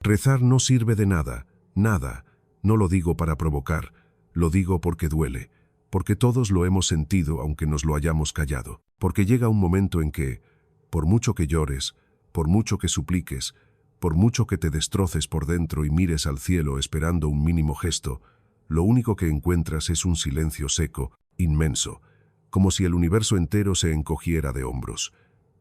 Rezar no sirve de nada, nada. No lo digo para provocar, lo digo porque duele, porque todos lo hemos sentido aunque nos lo hayamos callado, porque llega un momento en que, por mucho que llores, por mucho que supliques, por mucho que te destroces por dentro y mires al cielo esperando un mínimo gesto, lo único que encuentras es un silencio seco, inmenso, como si el universo entero se encogiera de hombros.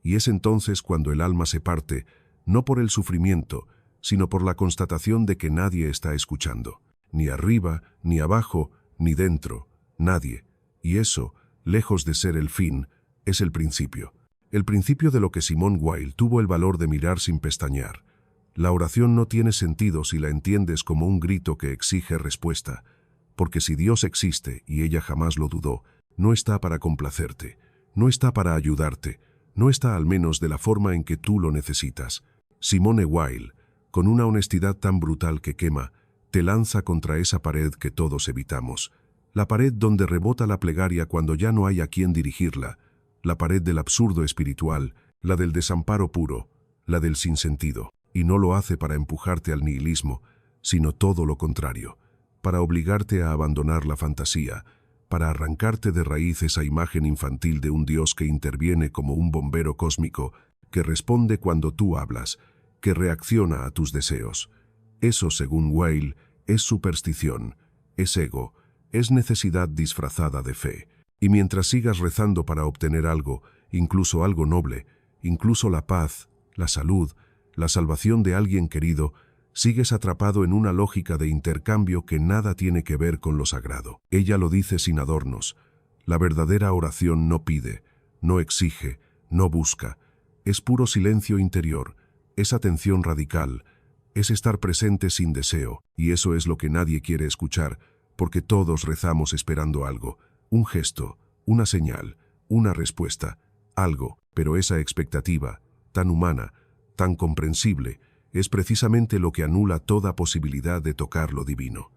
Y es entonces cuando el alma se parte, no por el sufrimiento, sino por la constatación de que nadie está escuchando. Ni arriba, ni abajo, ni dentro, nadie. Y eso, lejos de ser el fin, es el principio. El principio de lo que Simone Weil tuvo el valor de mirar sin pestañear. La oración no tiene sentido si la entiendes como un grito que exige respuesta, porque si Dios existe, y ella jamás lo dudó, no está para complacerte, no está para ayudarte, no está al menos de la forma en que tú lo necesitas. Simone Weil, con una honestidad tan brutal que quema, te lanza contra esa pared que todos evitamos, la pared donde rebota la plegaria cuando ya no hay a quien dirigirla, la pared del absurdo espiritual, la del desamparo puro, la del sinsentido. Y no lo hace para empujarte al nihilismo, sino todo lo contrario, para obligarte a abandonar la fantasía, para arrancarte de raíz esa imagen infantil de un Dios que interviene como un bombero cósmico, que responde cuando tú hablas, que reacciona a tus deseos. Eso, según Weil, es superstición, es ego, es necesidad disfrazada de fe. Y mientras sigas rezando para obtener algo, incluso algo noble, incluso la paz, la salud, la salvación de alguien querido, sigues atrapado en una lógica de intercambio que nada tiene que ver con lo sagrado. Ella lo dice sin adornos. La verdadera oración no pide, no exige, no busca. Es puro silencio interior, es atención radical, es estar presente sin deseo, y eso es lo que nadie quiere escuchar, porque todos rezamos esperando algo, un gesto, una señal, una respuesta, algo, pero esa expectativa, tan humana, tan comprensible, es precisamente lo que anula toda posibilidad de tocar lo divino.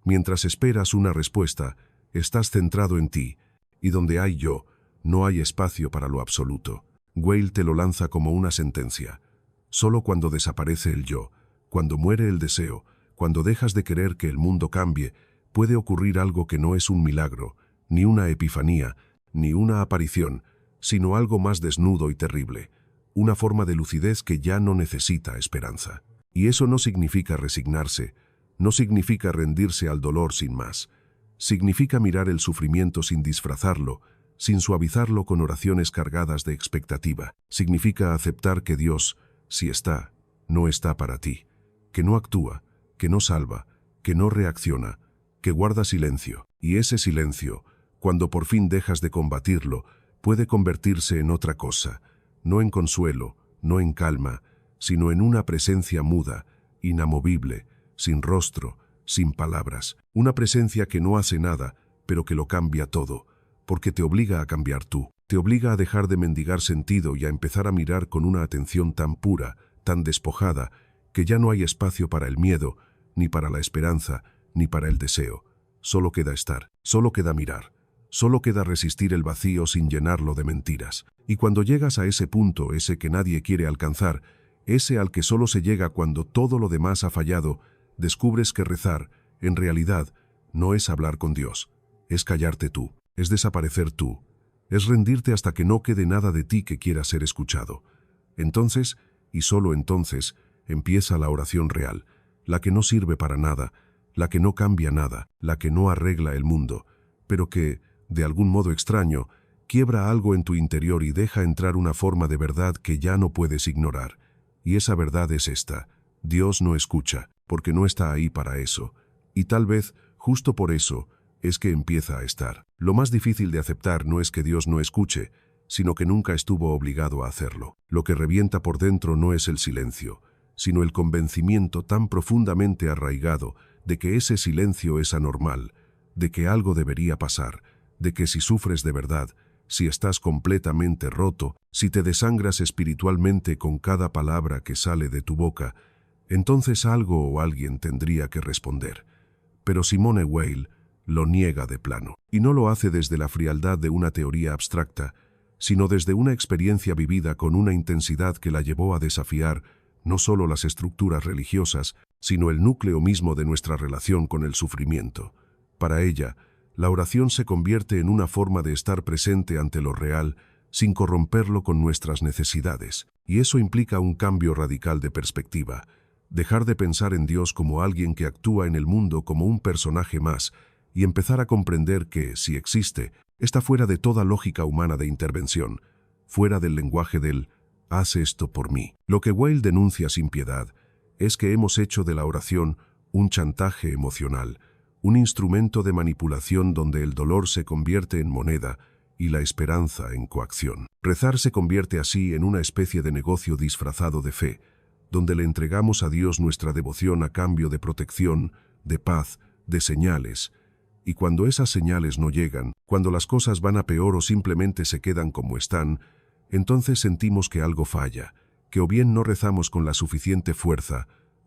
Mientras esperas una respuesta, estás centrado en ti, y donde hay yo, no hay espacio para lo absoluto. Weil te lo lanza como una sentencia. Solo cuando desaparece el yo, cuando muere el deseo, cuando dejas de querer que el mundo cambie, puede ocurrir algo que no es un milagro, ni una epifanía, ni una aparición, sino algo más desnudo y terrible. Una forma de lucidez que ya no necesita esperanza. Y eso no significa resignarse, no significa rendirse al dolor sin más. Significa mirar el sufrimiento sin disfrazarlo, sin suavizarlo con oraciones cargadas de expectativa. Significa aceptar que Dios, si está, no está para ti, que no actúa, que no salva, que no reacciona, que guarda silencio. Y ese silencio, cuando por fin dejas de combatirlo, puede convertirse en otra cosa. No en consuelo, no en calma, sino en una presencia muda, inamovible, sin rostro, sin palabras. Una presencia que no hace nada, pero que lo cambia todo, porque te obliga a cambiar tú. Te obliga a dejar de mendigar sentido y a empezar a mirar con una atención tan pura, tan despojada, que ya no hay espacio para el miedo, ni para la esperanza, ni para el deseo. Solo queda estar, solo queda mirar. Solo queda resistir el vacío sin llenarlo de mentiras. Y cuando llegas a ese punto, ese que nadie quiere alcanzar, ese al que solo se llega cuando todo lo demás ha fallado, descubres que rezar, en realidad, no es hablar con Dios. Es callarte tú, es desaparecer tú, es rendirte hasta que no quede nada de ti que quiera ser escuchado. Entonces, y solo entonces, empieza la oración real, la que no sirve para nada, la que no cambia nada, la que no arregla el mundo, pero que, de algún modo extraño, quiebra algo en tu interior y deja entrar una forma de verdad que ya no puedes ignorar. Y esa verdad es esta: Dios no escucha, porque no está ahí para eso. Y tal vez, justo por eso, es que empieza a estar. Lo más difícil de aceptar no es que Dios no escuche, sino que nunca estuvo obligado a hacerlo. Lo que revienta por dentro no es el silencio, sino el convencimiento tan profundamente arraigado de que ese silencio es anormal, de que algo debería pasar, de que si sufres de verdad, si estás completamente roto, si te desangras espiritualmente con cada palabra que sale de tu boca, entonces algo o alguien tendría que responder. Pero Simone Weil lo niega de plano, y no lo hace desde la frialdad de una teoría abstracta, sino desde una experiencia vivida con una intensidad que la llevó a desafiar no solo las estructuras religiosas, sino el núcleo mismo de nuestra relación con el sufrimiento. Para ella, la oración se convierte en una forma de estar presente ante lo real, sin corromperlo con nuestras necesidades. Y eso implica un cambio radical de perspectiva. Dejar de pensar en Dios como alguien que actúa en el mundo como un personaje más, y empezar a comprender que, si existe, está fuera de toda lógica humana de intervención, fuera del lenguaje del «haz esto por mí». Lo que Weil denuncia sin piedad es que hemos hecho de la oración un chantaje emocional, un instrumento de manipulación donde el dolor se convierte en moneda y la esperanza en coacción. Rezar se convierte así en una especie de negocio disfrazado de fe, donde le entregamos a Dios nuestra devoción a cambio de protección, de paz, de señales. Y cuando esas señales no llegan, cuando las cosas van a peor o simplemente se quedan como están, entonces sentimos que algo falla, que o bien no rezamos con la suficiente fuerza,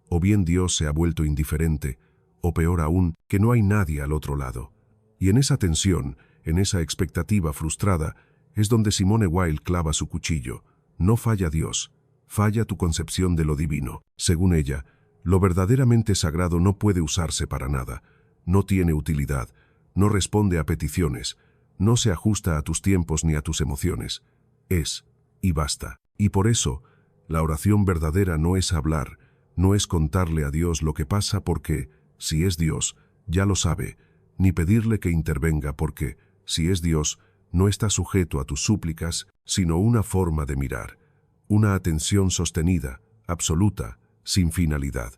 o bien Dios se ha vuelto indiferente, o peor aún, que no hay nadie al otro lado. Y en esa tensión, en esa expectativa frustrada, es donde Simone Weil clava su cuchillo. No falla Dios, falla tu concepción de lo divino. Según ella, lo verdaderamente sagrado no puede usarse para nada, no tiene utilidad, no responde a peticiones, no se ajusta a tus tiempos ni a tus emociones. Es, y basta. Y por eso, la oración verdadera no es hablar, no es contarle a Dios lo que pasa porque, si es Dios, ya lo sabe, ni pedirle que intervenga porque, si es Dios, no está sujeto a tus súplicas, sino una forma de mirar, una atención sostenida, absoluta, sin finalidad.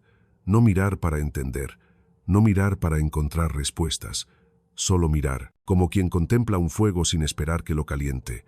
No mirar para entender, no mirar para encontrar respuestas, solo mirar, como quien contempla un fuego sin esperar que lo caliente,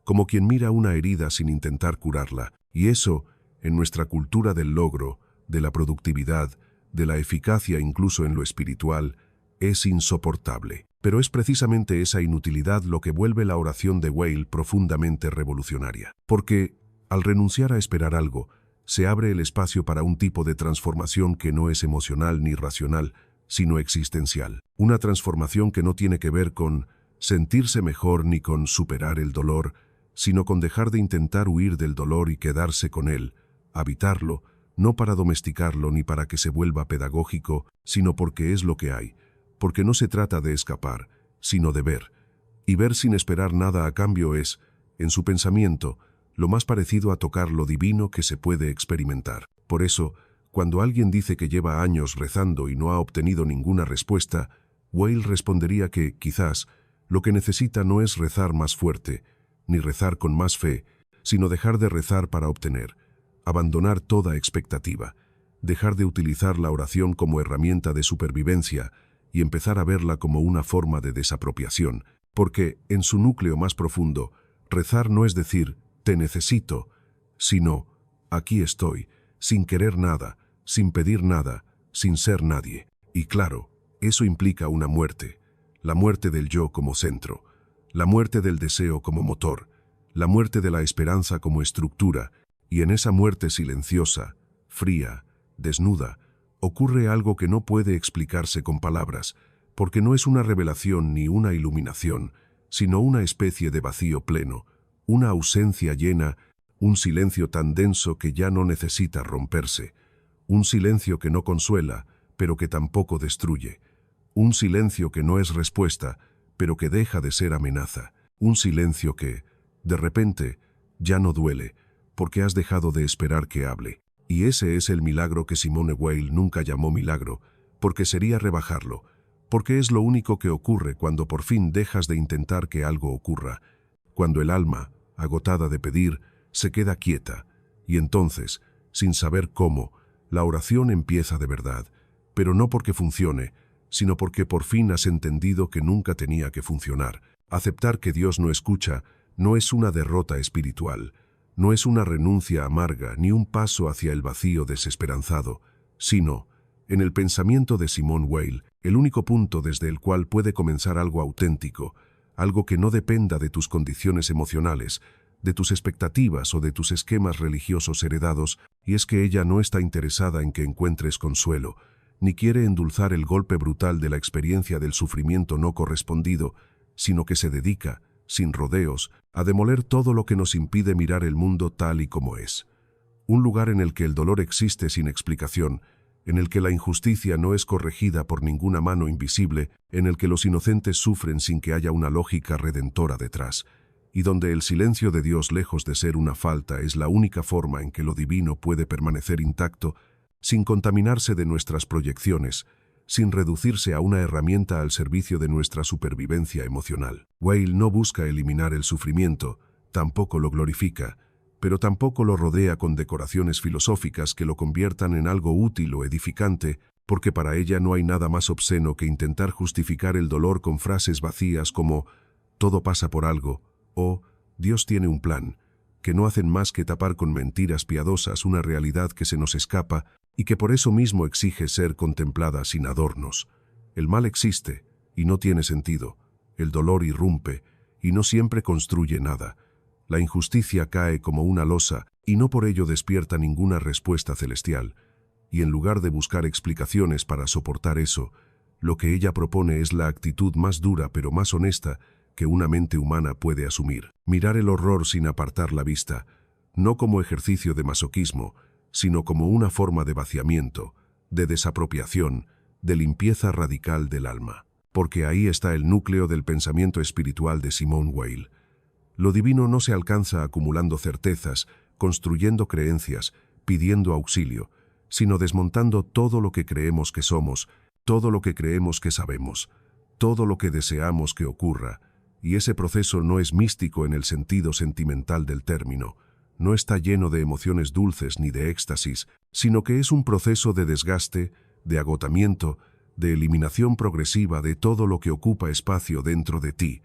como quien mira una herida sin intentar curarla. Y eso, en nuestra cultura del logro, de la productividad, de la eficacia incluso en lo espiritual, es insoportable. Pero es precisamente esa inutilidad lo que vuelve la oración de Weil profundamente revolucionaria. Porque, al renunciar a esperar algo, se abre el espacio para un tipo de transformación que no es emocional ni racional, sino existencial. Una transformación que no tiene que ver con sentirse mejor ni con superar el dolor, sino con dejar de intentar huir del dolor y quedarse con él, habitarlo, no para domesticarlo ni para que se vuelva pedagógico, sino porque es lo que hay, porque no se trata de escapar, sino de ver. Y ver sin esperar nada a cambio es, en su pensamiento, lo más parecido a tocar lo divino que se puede experimentar. Por eso, cuando alguien dice que lleva años rezando y no ha obtenido ninguna respuesta, Weil respondería que, quizás, lo que necesita no es rezar más fuerte, ni rezar con más fe, sino dejar de rezar para obtener, abandonar toda expectativa, dejar de utilizar la oración como herramienta de supervivencia y empezar a verla como una forma de desapropiación, porque, en su núcleo más profundo, rezar no es decir, te necesito, sino, aquí estoy, sin querer nada, sin pedir nada, sin ser nadie. Y claro, eso implica una muerte, la muerte del yo como centro, la muerte del deseo como motor, la muerte de la esperanza como estructura, y en esa muerte silenciosa, fría, desnuda, ocurre algo que no puede explicarse con palabras, porque no es una revelación ni una iluminación, sino una especie de vacío pleno, una ausencia llena, un silencio tan denso que ya no necesita romperse, un silencio que no consuela, pero que tampoco destruye, un silencio que no es respuesta, pero que deja de ser amenaza, un silencio que, de repente, ya no duele, porque has dejado de esperar que hable. Y ese es el milagro que Simone Weil nunca llamó milagro, porque sería rebajarlo, porque es lo único que ocurre cuando por fin dejas de intentar que algo ocurra, cuando el alma, agotada de pedir, se queda quieta, y entonces, sin saber cómo, la oración empieza de verdad, pero no porque funcione, sino porque por fin has entendido que nunca tenía que funcionar. Aceptar que Dios no escucha no es una derrota espiritual, no es una renuncia amarga ni un paso hacia el vacío desesperanzado, sino, en el pensamiento de Simone Weil, el único punto desde el cual puede comenzar algo auténtico, algo que no dependa de tus condiciones emocionales, de tus expectativas o de tus esquemas religiosos heredados, y es que ella no está interesada en que encuentres consuelo, ni quiere endulzar el golpe brutal de la experiencia del sufrimiento no correspondido, sino que se dedica, sin rodeos, a demoler todo lo que nos impide mirar el mundo tal y como es. un lugar en el que el dolor existe sin explicación, en el que la injusticia no es corregida por ninguna mano invisible, en el que los inocentes sufren sin que haya una lógica redentora detrás, y donde el silencio de Dios, lejos de ser una falta, es la única forma en que lo divino puede permanecer intacto, sin contaminarse de nuestras proyecciones, sin reducirse a una herramienta al servicio de nuestra supervivencia emocional. Weil no busca eliminar el sufrimiento, tampoco lo glorifica, pero tampoco lo rodea con decoraciones filosóficas que lo conviertan en algo útil o edificante, porque para ella no hay nada más obsceno que intentar justificar el dolor con frases vacías como «todo pasa por algo» o «Dios tiene un plan», que no hacen más que tapar con mentiras piadosas una realidad que se nos escapa y que por eso mismo exige ser contemplada sin adornos. El mal existe y no tiene sentido, el dolor irrumpe y no siempre construye nada. La injusticia cae como una losa y no por ello despierta ninguna respuesta celestial, y en lugar de buscar explicaciones para soportar eso, lo que ella propone es la actitud más dura pero más honesta que una mente humana puede asumir. Mirar el horror sin apartar la vista, no como ejercicio de masoquismo, sino como una forma de vaciamiento, de desapropiación, de limpieza radical del alma. Porque ahí está el núcleo del pensamiento espiritual de Simone Weil. Lo divino no se alcanza acumulando certezas, construyendo creencias, pidiendo auxilio, sino desmontando todo lo que creemos que somos, todo lo que creemos que sabemos, todo lo que deseamos que ocurra. Y ese proceso no es místico en el sentido sentimental del término, no está lleno de emociones dulces ni de éxtasis, sino que es un proceso de desgaste, de agotamiento, de eliminación progresiva de todo lo que ocupa espacio dentro de ti,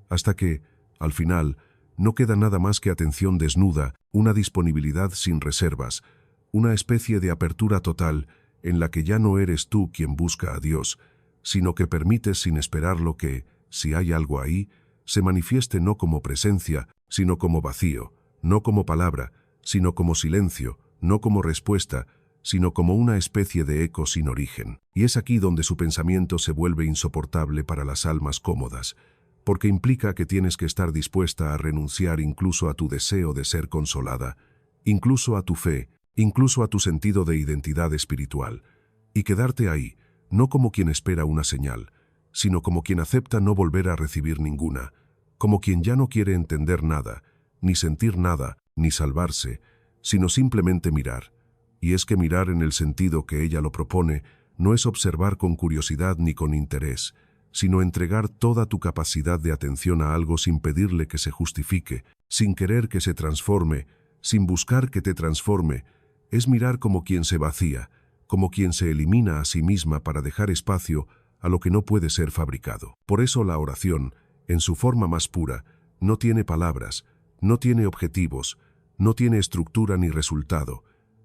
hasta que, al final, no queda nada más que atención desnuda, una disponibilidad sin reservas, una especie de apertura total en la que ya no eres tú quien busca a Dios, sino que permites sin esperarlo que, si hay algo ahí, se manifieste no como presencia, sino como vacío, no como palabra, sino como silencio, no como respuesta, sino como una especie de eco sin origen. Y es aquí donde su pensamiento se vuelve insoportable para las almas cómodas, porque implica que tienes que estar dispuesta a renunciar incluso a tu deseo de ser consolada, incluso a tu fe, incluso a tu sentido de identidad espiritual, y quedarte ahí, no como quien espera una señal, sino como quien acepta no volver a recibir ninguna, como quien ya no quiere entender nada, ni sentir nada, ni salvarse, sino simplemente mirar. Y es que mirar en el sentido que ella lo propone no es observar con curiosidad ni con interés, sino entregar toda tu capacidad de atención a algo sin pedirle que se justifique, sin querer que se transforme, sin buscar que te transforme. Es mirar como quien se vacía, como quien se elimina a sí misma para dejar espacio a lo que no puede ser fabricado. Por eso la oración, en su forma más pura, no tiene palabras, no tiene objetivos, no tiene estructura ni resultado.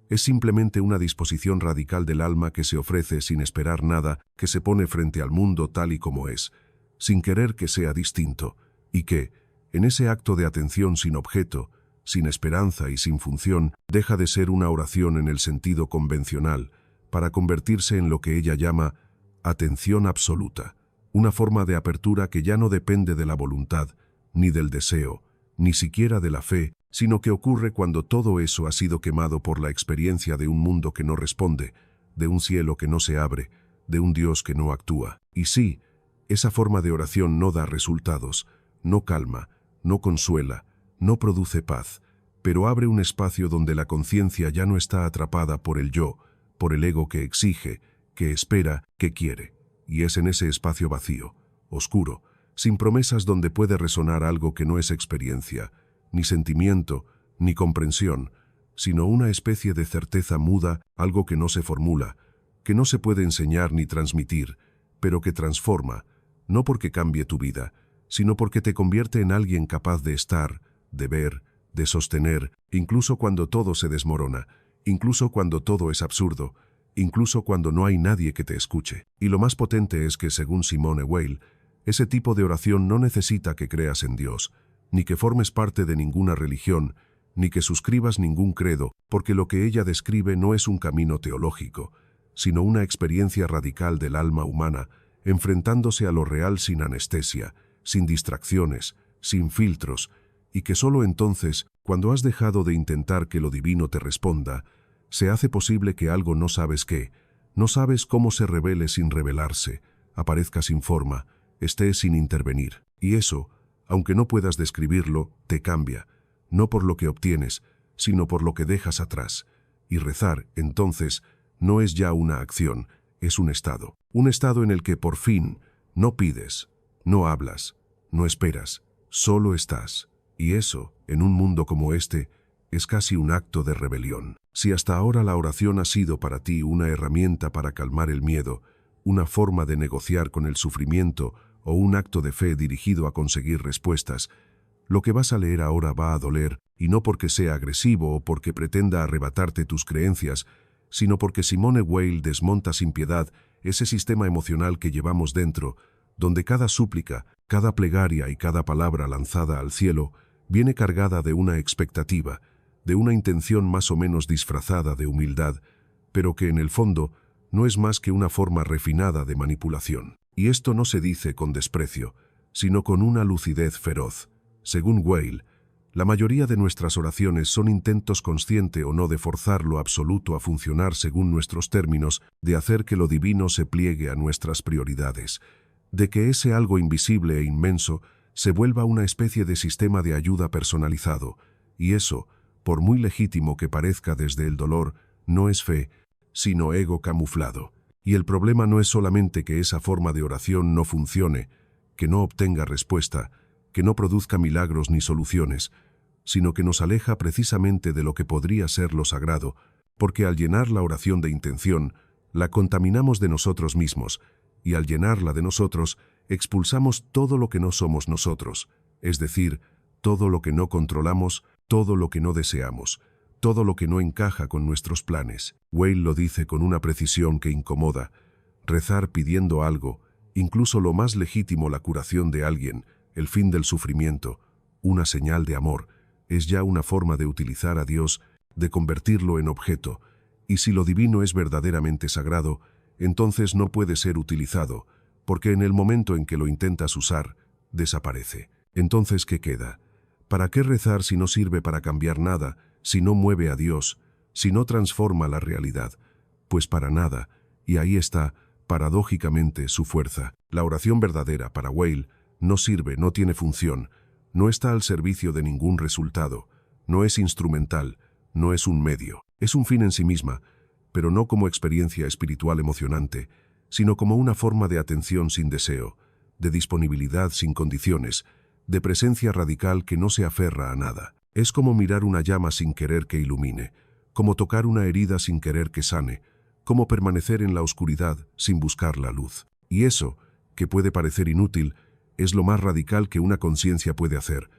Es simplemente una disposición radical del alma que se ofrece sin esperar nada, que se pone frente al mundo tal y como es, sin querer que sea distinto, y que, en ese acto de atención sin objeto, sin esperanza y sin función, deja de ser una oración en el sentido convencional, para convertirse en lo que ella llama atención absoluta, una forma de apertura que ya no depende de la voluntad, ni del deseo, ni siquiera de la fe, sino que ocurre cuando todo eso ha sido quemado por la experiencia de un mundo que no responde, de un cielo que no se abre, de un Dios que no actúa. Y sí, esa forma de oración no da resultados, no calma, no consuela, no produce paz, pero abre un espacio donde la conciencia ya no está atrapada por el yo, por el ego que exige, que espera, que quiere. Y es en ese espacio vacío, oscuro, sin promesas donde puede resonar algo que no es experiencia, ni sentimiento, ni comprensión, sino una especie de certeza muda, algo que no se formula, que no se puede enseñar ni transmitir, pero que transforma, no porque cambie tu vida, sino porque te convierte en alguien capaz de estar, de ver, de sostener, incluso cuando todo se desmorona, incluso cuando todo es absurdo, incluso cuando no hay nadie que te escuche. Y lo más potente es que, según Simone Weil, ese tipo de oración no necesita que creas en Dios, ni que formes parte de ninguna religión, ni que suscribas ningún credo, porque lo que ella describe no es un camino teológico, sino una experiencia radical del alma humana, enfrentándose a lo real sin anestesia, sin distracciones, sin filtros, y que solo entonces Cuando has dejado de intentar que lo divino te responda, se hace posible que algo no sabes qué, no sabes cómo se revele sin revelarse, aparezca sin forma, esté sin intervenir. Y eso, aunque no puedas describirlo, te cambia, no por lo que obtienes, sino por lo que dejas atrás. Y rezar, entonces, no es ya una acción, es un estado en el que por fin no pides, no hablas, no esperas, solo estás. Y eso, en un mundo como este, es casi un acto de rebelión. Si hasta ahora la oración ha sido para ti una herramienta para calmar el miedo, una forma de negociar con el sufrimiento o un acto de fe dirigido a conseguir respuestas, lo que vas a leer ahora va a doler, y no porque sea agresivo o porque pretenda arrebatarte tus creencias, sino porque Simone Weil desmonta sin piedad ese sistema emocional que llevamos dentro, donde cada súplica, cada plegaria y cada palabra lanzada al cielo viene cargada de una expectativa, de una intención más o menos disfrazada de humildad, pero que en el fondo no es más que una forma refinada de manipulación. Y esto no se dice con desprecio, sino con una lucidez feroz. Según Weil, la mayoría de nuestras oraciones son intentos consciente o no de forzar lo absoluto a funcionar según nuestros términos, de hacer que lo divino se pliegue a nuestras prioridades, de que ese algo invisible e inmenso se vuelva una especie de sistema de ayuda personalizado, y eso, por muy legítimo que parezca desde el dolor, no es fe, sino ego camuflado. Y el problema no es solamente que esa forma de oración no funcione, que no obtenga respuesta, que no produzca milagros ni soluciones, sino que nos aleja precisamente de lo que podría ser lo sagrado, porque al llenar la oración de intención, la contaminamos de nosotros mismos, y al llenarla de nosotros, expulsamos todo lo que no somos nosotros, es decir, todo lo que no controlamos, todo lo que no deseamos, todo lo que no encaja con nuestros planes. Weil lo dice con una precisión que incomoda. Rezar pidiendo algo, incluso lo más legítimo, la curación de alguien, el fin del sufrimiento, una señal de amor, es ya una forma de utilizar a Dios, de convertirlo en objeto, y si lo divino es verdaderamente sagrado, entonces no puede ser utilizado, porque en el momento en que lo intentas usar, desaparece. Entonces, ¿qué queda? ¿Para qué rezar si no sirve para cambiar nada, si no mueve a Dios, si no transforma la realidad? Pues para nada, y ahí está, paradójicamente, su fuerza. La oración verdadera, para Weil, no sirve, no tiene función, no está al servicio de ningún resultado, no es instrumental, no es un medio, es un fin en sí misma, pero no como experiencia espiritual emocionante, sino como una forma de atención sin deseo, de disponibilidad sin condiciones, de presencia radical que no se aferra a nada. Es como mirar una llama sin querer que ilumine, como tocar una herida sin querer que sane, como permanecer en la oscuridad sin buscar la luz. Y eso, que puede parecer inútil, es lo más radical que una conciencia puede hacer,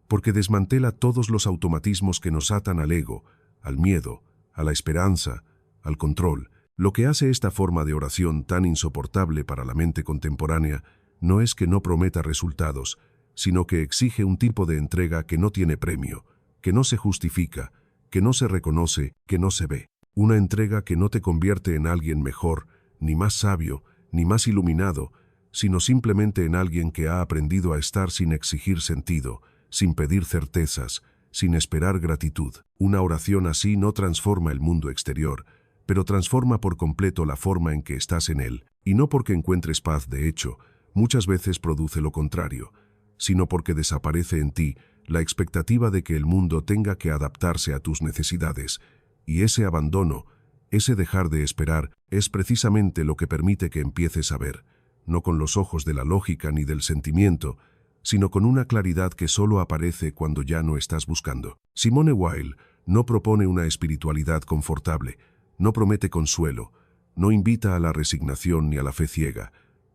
porque desmantela todos los automatismos que nos atan al ego, al miedo, a la esperanza, al control. Lo que hace esta forma de oración tan insoportable para la mente contemporánea no es que no prometa resultados, sino que exige un tipo de entrega que no tiene premio, que no se justifica, que no se reconoce, que no se ve. Una entrega que no te convierte en alguien mejor, ni más sabio, ni más iluminado, sino simplemente en alguien que ha aprendido a estar sin exigir sentido, sin pedir certezas, sin esperar gratitud. Una oración así no transforma el mundo exterior, pero transforma por completo la forma en que estás en él, y no porque encuentres paz, de hecho, muchas veces produce lo contrario, sino porque desaparece en ti la expectativa de que el mundo tenga que adaptarse a tus necesidades, y ese abandono, ese dejar de esperar, es precisamente lo que permite que empieces a ver, no con los ojos de la lógica ni del sentimiento, sino con una claridad que solo aparece cuando ya no estás buscando. Simone Weil no propone una espiritualidad confortable, no promete consuelo, no invita a la resignación ni a la fe ciega.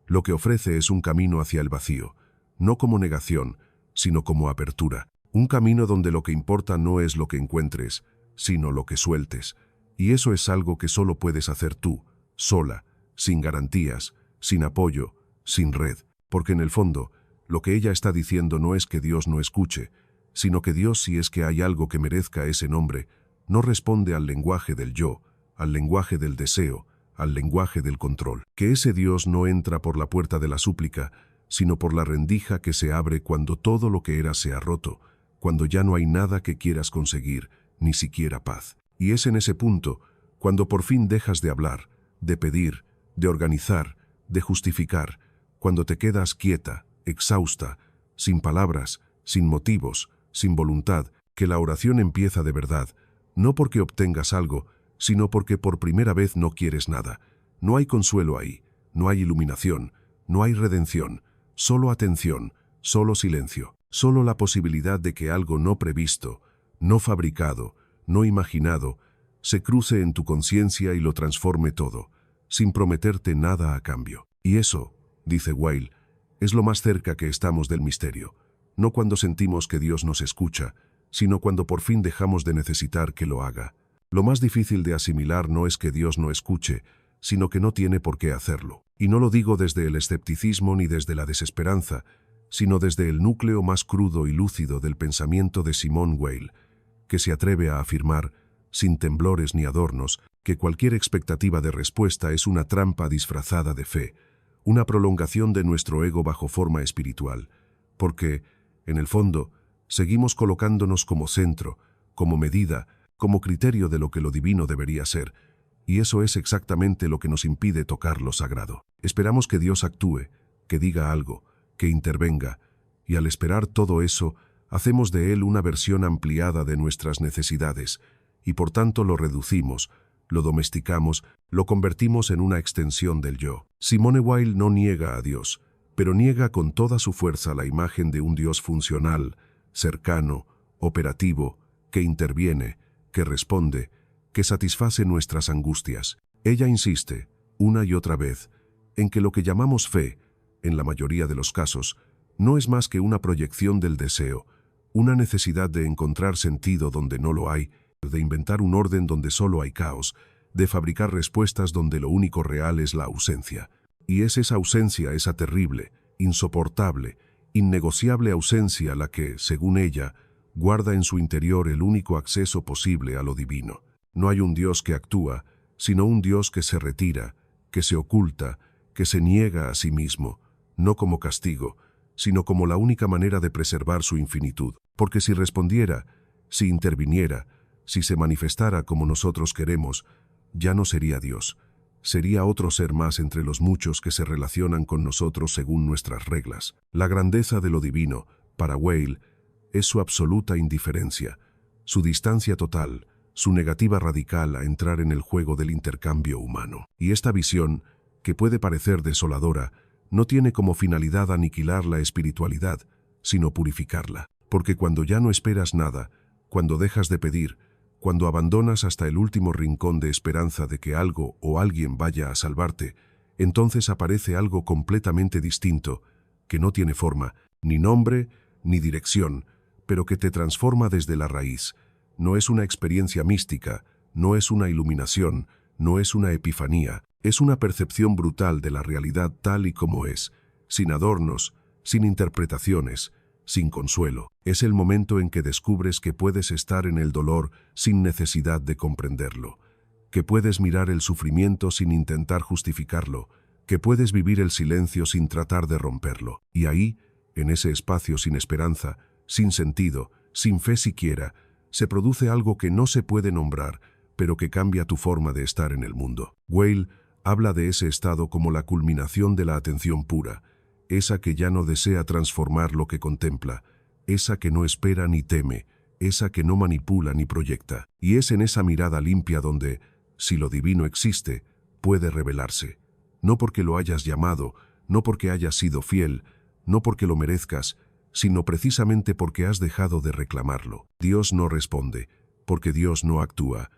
Lo que ofrece es un camino hacia el vacío, no como negación, sino como apertura. Un camino donde lo que importa no es lo que encuentres, sino lo que sueltes. Y eso es algo que solo puedes hacer tú, sola, sin garantías, sin apoyo, sin red. Porque en el fondo, lo que ella está diciendo no es que Dios no escuche, sino que Dios, si es que hay algo que merezca ese nombre, no responde al lenguaje del yo, al lenguaje del deseo, al lenguaje del control. Que ese Dios no entra por la puerta de la súplica, sino por la rendija que se abre cuando todo lo que era se ha roto, cuando ya no hay nada que quieras conseguir, ni siquiera paz. Y es en ese punto, cuando por fin dejas de hablar, de pedir, de organizar, de justificar, cuando te quedas quieta, exhausta, sin palabras, sin motivos, sin voluntad, que la oración empieza de verdad, no porque obtengas algo, sino porque por primera vez no quieres nada. No hay consuelo ahí, no hay iluminación, no hay redención, solo atención, solo silencio, solo la posibilidad de que algo no previsto, no fabricado, no imaginado, se cruce en tu conciencia y lo transforme todo, sin prometerte nada a cambio. Y eso, dice Weil, es lo más cerca que estamos del misterio, no cuando sentimos que Dios nos escucha, sino cuando por fin dejamos de necesitar que lo haga. Lo más difícil de asimilar no es que Dios no escuche, sino que no tiene por qué hacerlo. Y no lo digo desde el escepticismo ni desde la desesperanza, sino desde el núcleo más crudo y lúcido del pensamiento de Simone Weil, que se atreve a afirmar, sin temblores ni adornos, que cualquier expectativa de respuesta es una trampa disfrazada de fe, una prolongación de nuestro ego bajo forma espiritual, porque, en el fondo, seguimos colocándonos como centro, como medida, como criterio de lo que lo divino debería ser, y eso es exactamente lo que nos impide tocar lo sagrado. Esperamos que Dios actúe, que diga algo, que intervenga, y al esperar todo eso, hacemos de Él una versión ampliada de nuestras necesidades, y por tanto lo reducimos, lo domesticamos, lo convertimos en una extensión del yo. Simone Weil no niega a Dios, pero niega con toda su fuerza la imagen de un Dios funcional, cercano, operativo, que interviene, que responde, que satisface nuestras angustias. Ella insiste, una y otra vez, en que lo que llamamos fe, en la mayoría de los casos, no es más que una proyección del deseo, una necesidad de encontrar sentido donde no lo hay, de inventar un orden donde solo hay caos, de fabricar respuestas donde lo único real es la ausencia. Y es esa ausencia, esa terrible, insoportable, innegociable ausencia la que, según ella, guarda en su interior el único acceso posible a lo divino. No hay un Dios que actúa, sino un Dios que se retira, que se oculta, que se niega a sí mismo, no como castigo, sino como la única manera de preservar su infinitud. Porque si respondiera, si interviniera, si se manifestara como nosotros queremos, ya no sería Dios. Sería otro ser más entre los muchos que se relacionan con nosotros según nuestras reglas. La grandeza de lo divino, para Weil, es su absoluta indiferencia, su distancia total, su negativa radical a entrar en el juego del intercambio humano. Y esta visión, que puede parecer desoladora, no tiene como finalidad aniquilar la espiritualidad, sino purificarla. Porque cuando ya no esperas nada, cuando dejas de pedir, cuando abandonas hasta el último rincón de esperanza de que algo o alguien vaya a salvarte, entonces aparece algo completamente distinto, que no tiene forma, ni nombre, ni dirección, pero que te transforma desde la raíz. No es una experiencia mística, no es una iluminación, no es una epifanía, es una percepción brutal de la realidad tal y como es, sin adornos, sin interpretaciones, sin consuelo. Es el momento en que descubres que puedes estar en el dolor sin necesidad de comprenderlo, que puedes mirar el sufrimiento sin intentar justificarlo, que puedes vivir el silencio sin tratar de romperlo. Y ahí, en ese espacio sin esperanza, sin sentido, sin fe siquiera, se produce algo que no se puede nombrar, pero que cambia tu forma de estar en el mundo. Weil habla de ese estado como la culminación de la atención pura, esa que ya no desea transformar lo que contempla, esa que no espera ni teme, esa que no manipula ni proyecta. Y es en esa mirada limpia donde, si lo divino existe, puede revelarse. No porque lo hayas llamado, no porque hayas sido fiel, no porque lo merezcas, sino precisamente porque has dejado de reclamarlo. Dios no responde, porque Dios no actúa.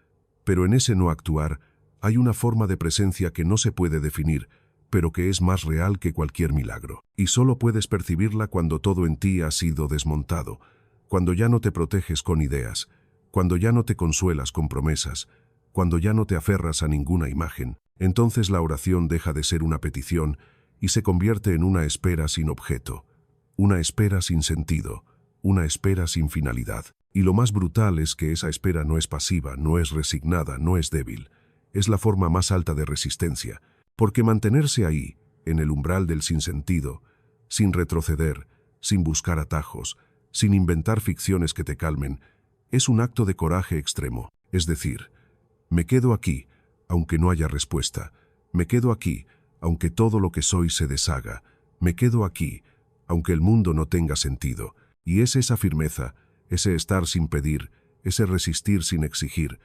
Pero en ese no actuar hay una forma de presencia que no se puede definir, pero que es más real que cualquier milagro. Y solo puedes percibirla cuando todo en ti ha sido desmontado, cuando ya no te proteges con ideas, cuando ya no te consuelas con promesas, cuando ya no te aferras a ninguna imagen. Entonces la oración deja de ser una petición y se convierte en una espera sin objeto, una espera sin sentido, una espera sin finalidad. Y lo más brutal es que esa espera no es pasiva, no es resignada, no es débil. Es la forma más alta de resistencia, porque mantenerse ahí, en el umbral del sinsentido, sin retroceder, sin buscar atajos, sin inventar ficciones que te calmen, es un acto de coraje extremo. Es decir, me quedo aquí, aunque no haya respuesta. Me quedo aquí, aunque todo lo que soy se deshaga. Me quedo aquí, aunque el mundo no tenga sentido. Y es esa firmeza, ese estar sin pedir, ese resistir sin exigir,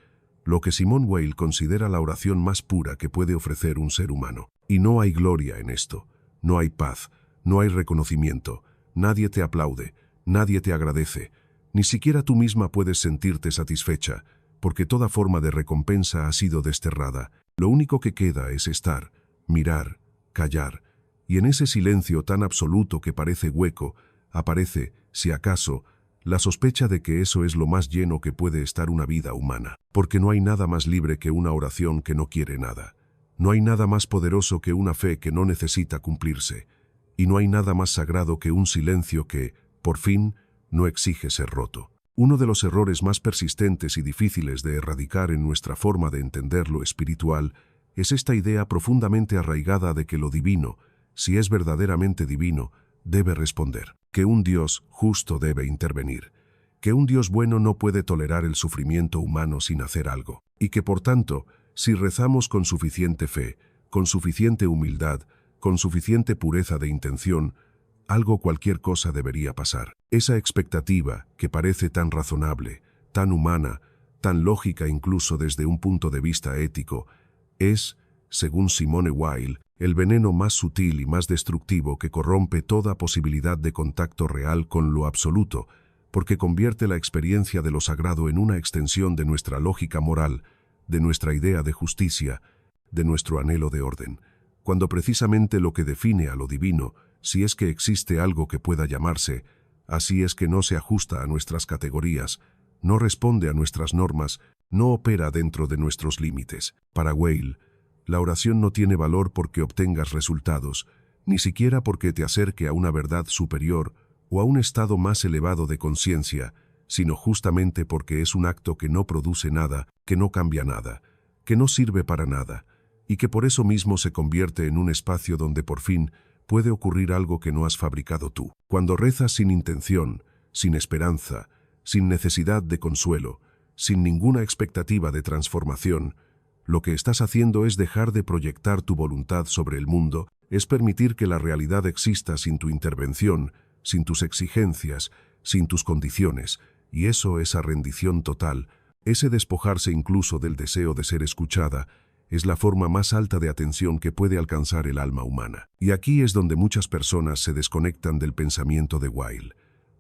lo que Simone Weil considera la oración más pura que puede ofrecer un ser humano. Y no hay gloria en esto, no hay paz, no hay reconocimiento, nadie te aplaude, nadie te agradece, ni siquiera tú misma puedes sentirte satisfecha, porque toda forma de recompensa ha sido desterrada. Lo único que queda es estar, mirar, callar, y en ese silencio tan absoluto que parece hueco, aparece, si acaso, la sospecha de que eso es lo más lleno que puede estar una vida humana. Porque no hay nada más libre que una oración que no quiere nada. No hay nada más poderoso que una fe que no necesita cumplirse. Y no hay nada más sagrado que un silencio que, por fin, no exige ser roto. Uno de los errores más persistentes y difíciles de erradicar en nuestra forma de entender lo espiritual es esta idea profundamente arraigada de que lo divino, si es verdaderamente divino, debe responder, que un Dios justo debe intervenir, que un Dios bueno no puede tolerar el sufrimiento humano sin hacer algo, y que por tanto, si rezamos con suficiente fe, con suficiente humildad, con suficiente pureza de intención, cualquier cosa debería pasar. Esa expectativa, que parece tan razonable, tan humana, tan lógica incluso desde un punto de vista ético, es, según Simone Weil, el veneno más sutil y más destructivo que corrompe toda posibilidad de contacto real con lo absoluto, porque convierte la experiencia de lo sagrado en una extensión de nuestra lógica moral, de nuestra idea de justicia, de nuestro anhelo de orden, cuando precisamente lo que define a lo divino, si es que existe algo que pueda llamarse, así es que no se ajusta a nuestras categorías, no responde a nuestras normas, no opera dentro de nuestros límites. Para Weil, la oración no tiene valor porque obtengas resultados, ni siquiera porque te acerque a una verdad superior o a un estado más elevado de conciencia, sino justamente porque es un acto que no produce nada, que no cambia nada, que no sirve para nada, y que por eso mismo se convierte en un espacio donde por fin puede ocurrir algo que no has fabricado tú. Cuando rezas sin intención, sin esperanza, sin necesidad de consuelo, sin ninguna expectativa de transformación, lo que estás haciendo es dejar de proyectar tu voluntad sobre el mundo, es permitir que la realidad exista sin tu intervención, sin tus exigencias, sin tus condiciones, y esa rendición total, ese despojarse incluso del deseo de ser escuchada, es la forma más alta de atención que puede alcanzar el alma humana. Y aquí es donde muchas personas se desconectan del pensamiento de Weil,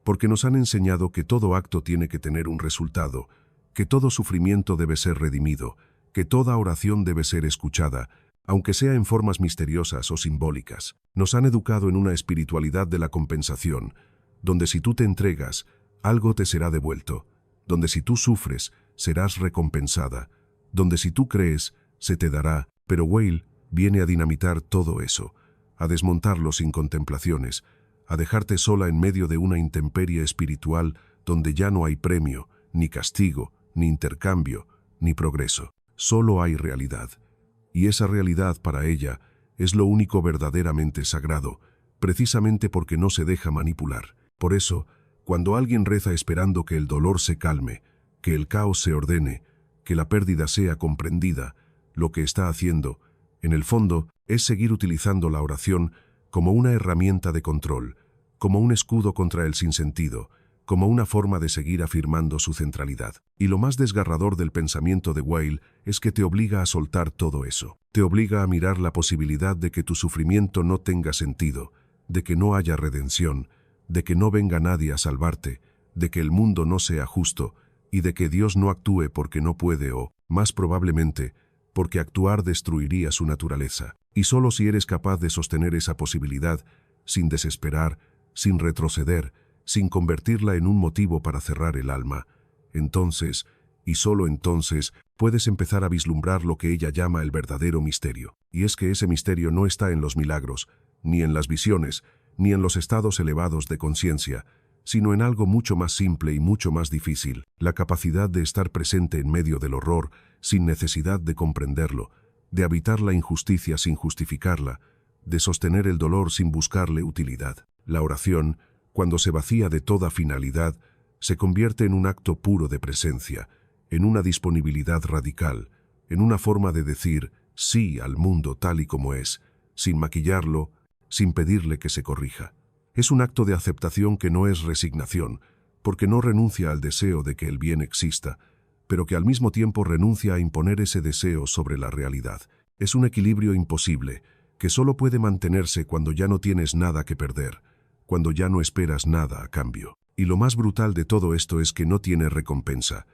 porque nos han enseñado que todo acto tiene que tener un resultado, que todo sufrimiento debe ser redimido, que toda oración debe ser escuchada, aunque sea en formas misteriosas o simbólicas. Nos han educado en una espiritualidad de la compensación, donde si tú te entregas, algo te será devuelto, donde si tú sufres, serás recompensada, donde si tú crees, se te dará, pero Weil viene a dinamitar todo eso, a desmontarlo sin contemplaciones, a dejarte sola en medio de una intemperie espiritual donde ya no hay premio, ni castigo, ni intercambio, ni progreso. Solo hay realidad. Y esa realidad para ella es lo único verdaderamente sagrado, precisamente porque no se deja manipular. Por eso, cuando alguien reza esperando que el dolor se calme, que el caos se ordene, que la pérdida sea comprendida, lo que está haciendo, en el fondo, es seguir utilizando la oración como una herramienta de control, como un escudo contra el sinsentido, como una forma de seguir afirmando su centralidad. Y lo más desgarrador del pensamiento de Weil es que te obliga a soltar todo eso. Te obliga a mirar la posibilidad de que tu sufrimiento no tenga sentido, de que no haya redención, de que no venga nadie a salvarte, de que el mundo no sea justo, y de que Dios no actúe porque no puede o, más probablemente, porque actuar destruiría su naturaleza. Y solo si eres capaz de sostener esa posibilidad, sin desesperar, sin retroceder, sin convertirla en un motivo para cerrar el alma, entonces, y solo entonces, puedes empezar a vislumbrar lo que ella llama el verdadero misterio. Y es que ese misterio no está en los milagros, ni en las visiones, ni en los estados elevados de conciencia, sino en algo mucho más simple y mucho más difícil, la capacidad de estar presente en medio del horror, sin necesidad de comprenderlo, de habitar la injusticia sin justificarla, de sostener el dolor sin buscarle utilidad. La oración cuando se vacía de toda finalidad, se convierte en un acto puro de presencia, en una disponibilidad radical, en una forma de decir sí al mundo tal y como es, sin maquillarlo, sin pedirle que se corrija. Es un acto de aceptación que no es resignación, porque no renuncia al deseo de que el bien exista, pero que al mismo tiempo renuncia a imponer ese deseo sobre la realidad. Es un equilibrio imposible, que solo puede mantenerse cuando ya no tienes nada que perder, cuando ya no esperas nada a cambio. Y lo más brutal de todo esto es que no tiene recompensa.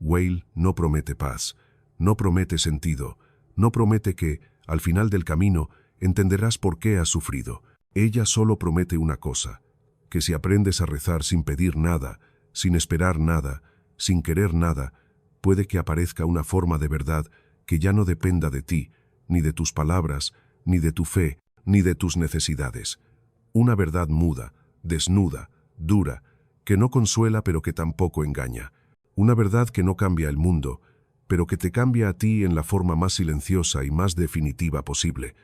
Whale no promete paz, no promete sentido, no promete que, al final del camino, entenderás por qué has sufrido. Ella solo promete una cosa, que si aprendes a rezar sin pedir nada, sin esperar nada, sin querer nada, puede que aparezca una forma de verdad que ya no dependa de ti, ni de tus palabras, ni de tu fe, ni de tus necesidades. Una verdad muda, desnuda, dura, que no consuela pero que tampoco engaña. Una verdad que no cambia el mundo, pero que te cambia a ti en la forma más silenciosa y más definitiva posible,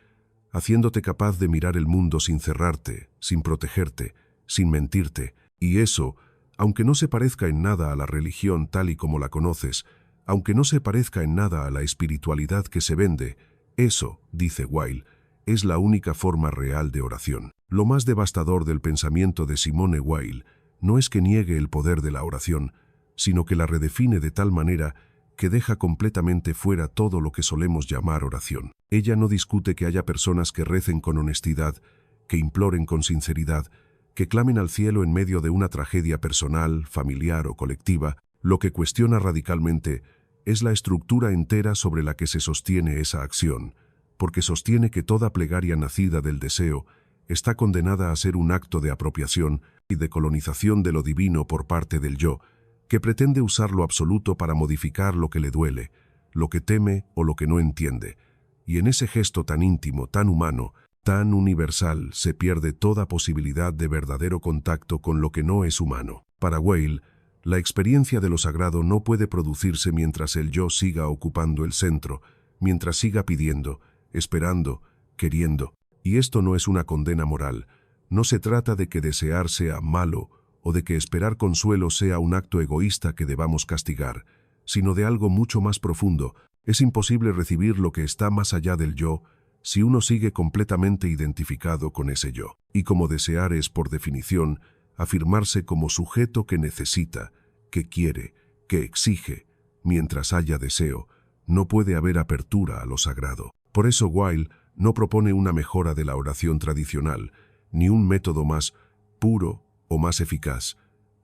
haciéndote capaz de mirar el mundo sin cerrarte, sin protegerte, sin mentirte. Y eso, aunque no se parezca en nada a la religión tal y como la conoces, aunque no se parezca en nada a la espiritualidad que se vende, eso, dice Whale, es la única forma real de oración. Lo más devastador del pensamiento de Simone Weil no es que niegue el poder de la oración, sino que la redefine de tal manera que deja completamente fuera todo lo que solemos llamar oración. Ella no discute que haya personas que recen con honestidad, que imploren con sinceridad, que clamen al cielo en medio de una tragedia personal, familiar o colectiva. Lo que cuestiona radicalmente es la estructura entera sobre la que se sostiene esa acción, porque sostiene que toda plegaria nacida del deseo está condenada a ser un acto de apropiación y de colonización de lo divino por parte del yo, que pretende usar lo absoluto para modificar lo que le duele, lo que teme o lo que no entiende. Y en ese gesto tan íntimo, tan humano, tan universal, se pierde toda posibilidad de verdadero contacto con lo que no es humano. Para Whale, la experiencia de lo sagrado no puede producirse mientras el yo siga ocupando el centro, mientras siga pidiendo, esperando, queriendo. Y esto no es una condena moral. No se trata de que desear sea malo o de que esperar consuelo sea un acto egoísta que debamos castigar, sino de algo mucho más profundo. Es imposible recibir lo que está más allá del yo si uno sigue completamente identificado con ese yo. Y como desear es, por definición, afirmarse como sujeto que necesita, que quiere, que exige. Mientras haya deseo, no puede haber apertura a lo sagrado. Por eso Whale no propone una mejora de la oración tradicional, ni un método más puro o más eficaz.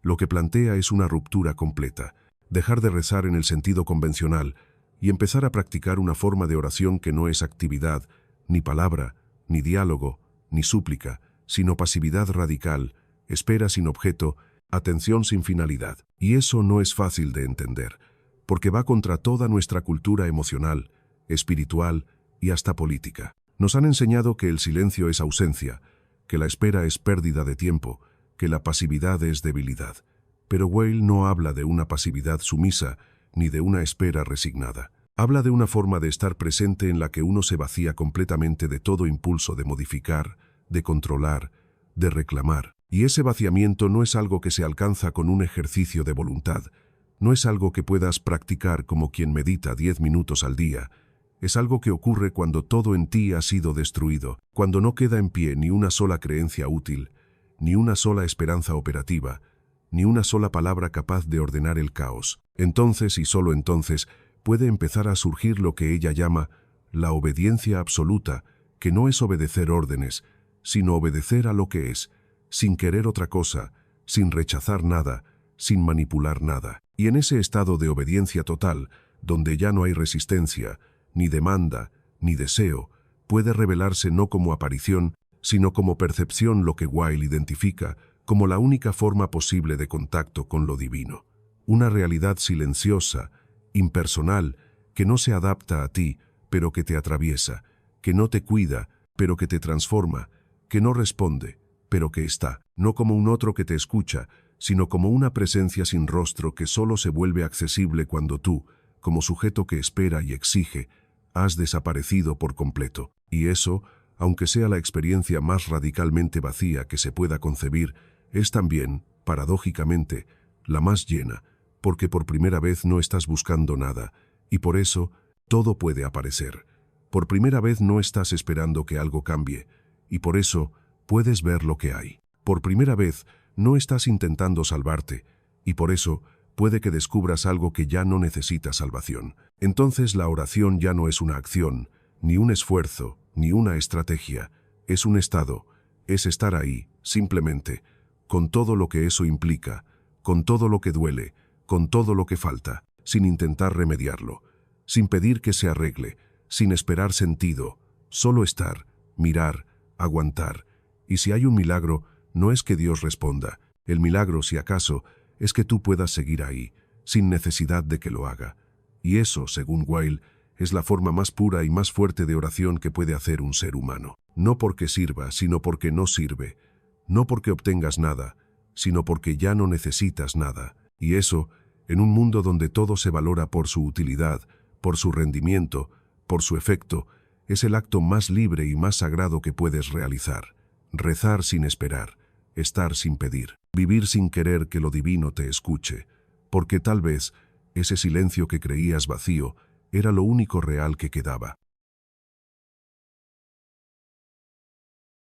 Lo que plantea es una ruptura completa, dejar de rezar en el sentido convencional y empezar a practicar una forma de oración que no es actividad, ni palabra, ni diálogo, ni súplica, sino pasividad radical, espera sin objeto, atención sin finalidad. Y eso no es fácil de entender, porque va contra toda nuestra cultura emocional, espiritual y hasta política. Nos han enseñado que el silencio es ausencia, que la espera es pérdida de tiempo, que la pasividad es debilidad. Pero Whale no habla de una pasividad sumisa ni de una espera resignada. Habla de una forma de estar presente en la que uno se vacía completamente de todo impulso de modificar, de controlar, de reclamar. Y ese vaciamiento no es algo que se alcanza con un ejercicio de voluntad, no es algo que puedas practicar como quien medita 10 minutos al día. Es algo que ocurre cuando todo en ti ha sido destruido, cuando no queda en pie ni una sola creencia útil, ni una sola esperanza operativa, ni una sola palabra capaz de ordenar el caos. Entonces, y solo entonces, puede empezar a surgir lo que ella llama la obediencia absoluta, que no es obedecer órdenes, sino obedecer a lo que es, sin querer otra cosa, sin rechazar nada, sin manipular nada. Y en ese estado de obediencia total, donde ya no hay resistencia, ni demanda, ni deseo, puede revelarse no como aparición, sino como percepción lo que Whale identifica como la única forma posible de contacto con lo divino. Una realidad silenciosa, impersonal, que no se adapta a ti, pero que te atraviesa, que no te cuida, pero que te transforma, que no responde, pero que está, no como un otro que te escucha, sino como una presencia sin rostro que solo se vuelve accesible cuando tú, como sujeto que espera y exige, has desaparecido por completo. Y eso, aunque sea la experiencia más radicalmente vacía que se pueda concebir, es también, paradójicamente, la más llena, porque por primera vez no estás buscando nada, y por eso todo puede aparecer. Por primera vez no estás esperando que algo cambie, y por eso puedes ver lo que hay. Por primera vez no estás intentando salvarte, y por eso puede que descubras algo que ya no necesita salvación. Entonces la oración ya no es una acción, ni un esfuerzo, ni una estrategia. Es un estado, es estar ahí, simplemente, con todo lo que eso implica, con todo lo que duele, con todo lo que falta, sin intentar remediarlo, sin pedir que se arregle, sin esperar sentido, solo estar, mirar, aguantar. Y si hay un milagro, no es que Dios responda. El milagro, si acaso, es que tú puedas seguir ahí, sin necesidad de que lo haga. Y eso, según Weil, es la forma más pura y más fuerte de oración que puede hacer un ser humano. No porque sirva, sino porque no sirve. No porque obtengas nada, sino porque ya no necesitas nada. Y eso, en un mundo donde todo se valora por su utilidad, por su rendimiento, por su efecto, es el acto más libre y más sagrado que puedes realizar. Rezar sin esperar, estar sin pedir, vivir sin querer que lo divino te escuche, porque tal vez ese silencio que creías vacío era lo único real que quedaba.